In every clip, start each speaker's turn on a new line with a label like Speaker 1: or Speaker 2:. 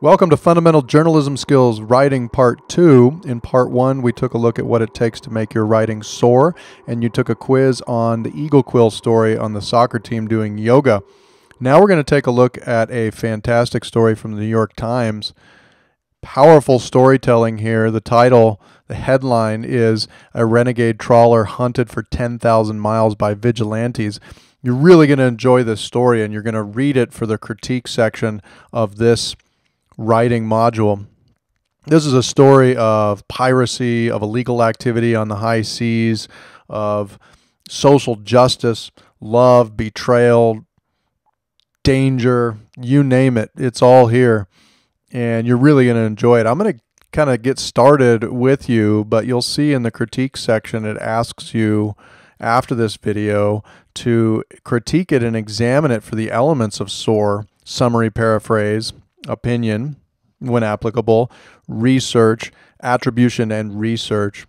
Speaker 1: Welcome to Fundamental Journalism Skills Writing Part 2. In Part 1, we took a look at what it takes to make your writing soar, and you took a quiz on the eagle quill story on the soccer team doing yoga. Now we're going to take a look at a fantastic story from the New York Times. Powerful storytelling here. The title, the headline is "A Renegade Trawler Hunted for 10,000 Miles by Vigilantes." You're really going to enjoy this story, and you're going to read it for the critique section of this writing module. This is a story of piracy, of illegal activity on the high seas, of social justice, love, betrayal, danger, you name it. It's all here, and you're really going to enjoy it. I'm going to kind of get started with you, but you'll see in the critique section it asks you after this video to critique it and examine it for the elements of SOAR, summary, paraphrase, opinion, when applicable, research, attribution, and research.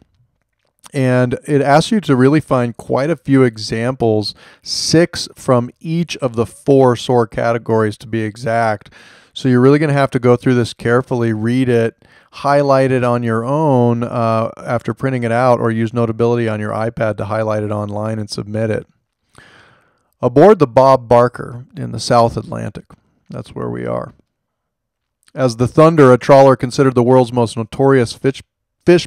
Speaker 1: And it asks you to really find quite a few examples, 6 from each of the 4 SOAR categories to be exact. So you're really going to have to go through this carefully, read it, highlight it on your own after printing it out, or use Notability on your iPad to highlight it online and submit it. Aboard the Bob Barker in the South Atlantic. That's where we are. As the Thunder, a trawler considered the world's most notorious fish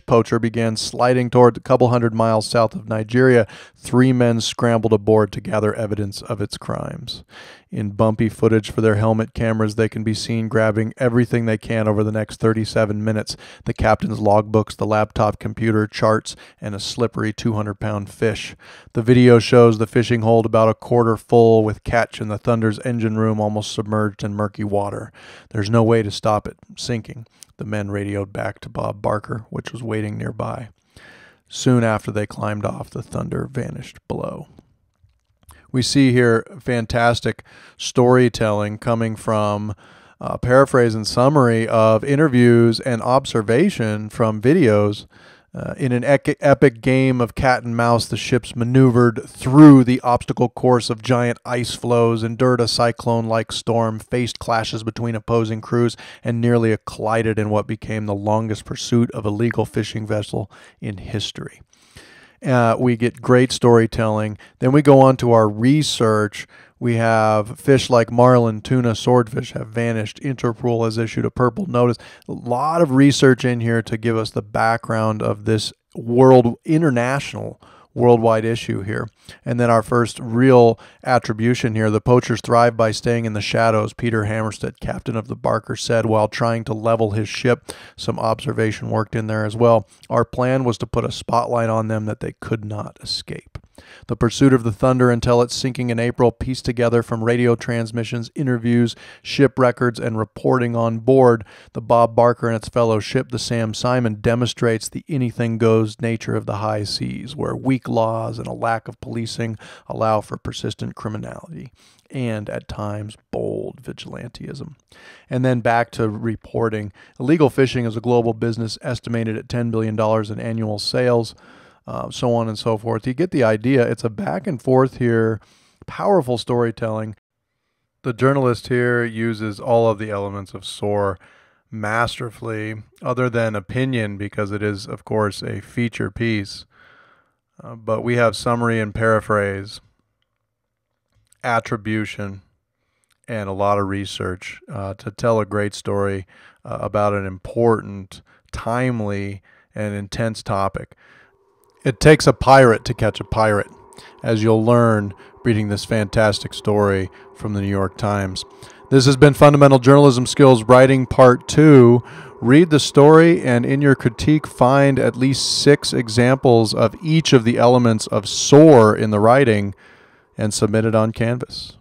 Speaker 1: poacher, began sliding toward a couple hundred miles south of Nigeria, 3 men scrambled aboard to gather evidence of its crimes. In bumpy footage for their helmet cameras, they can be seen grabbing everything they can over the next 37 minutes: the captain's logbooks, the laptop computer, charts, and a slippery 200-pound fish. The video shows the fishing hold about a quarter full with catch and the Thunder's engine room almost submerged in murky water. There's no way to stop it sinking, the men radioed back to Bob Barker, which was waiting nearby. Soon after they climbed off, the Thunder vanished below. We see here fantastic storytelling coming from paraphrase and summary of interviews and observation from videos. In an epic game of cat and mouse, the ships maneuvered through the obstacle course of giant ice floes, endured a cyclone-like storm, faced clashes between opposing crews, and nearly collided in what became the longest pursuit of a legal fishing vessel in history. We get great storytelling. Then we go on to our research. We have fish like marlin, tuna, swordfish have vanished. Interpol has issued a purple notice. A lot of research in here to give us the background of this worldwide issue here. And then our first real attribution here: the poachers thrive by staying in the shadows, Peter Hammerstedt, captain of the Barker, said while trying to level his ship. Some observation worked in there as well. Our plan was to put a spotlight on them that they could not escape. The pursuit of the Thunder until its sinking in April, pieced together from radio transmissions, interviews, ship records, and reporting on board the Bob Barker and its fellow ship, the Sam Simon, demonstrates the anything-goes nature of the high seas, where weak laws and a lack of policing allow for persistent criminality and, at times, bold vigilantism. And then back to reporting. Illegal fishing is a global business estimated at $10 billion in annual sales. So on and so forth. You get the idea. It's a back and forth here, powerful storytelling. The journalist here uses all of the elements of SOAR masterfully, other than opinion, because it is, of course, a feature piece. But we have summary and paraphrase, attribution, and a lot of research to tell a great story about an important, timely, and intense topic. It takes a pirate to catch a pirate, as you'll learn reading this fantastic story from the New York Times. This has been Fundamental Journalism Skills Writing Part 2. Read the story, and in your critique find at least 6 examples of each of the elements of SOAR in the writing and submit it on Canvas.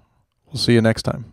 Speaker 1: We'll see you next time.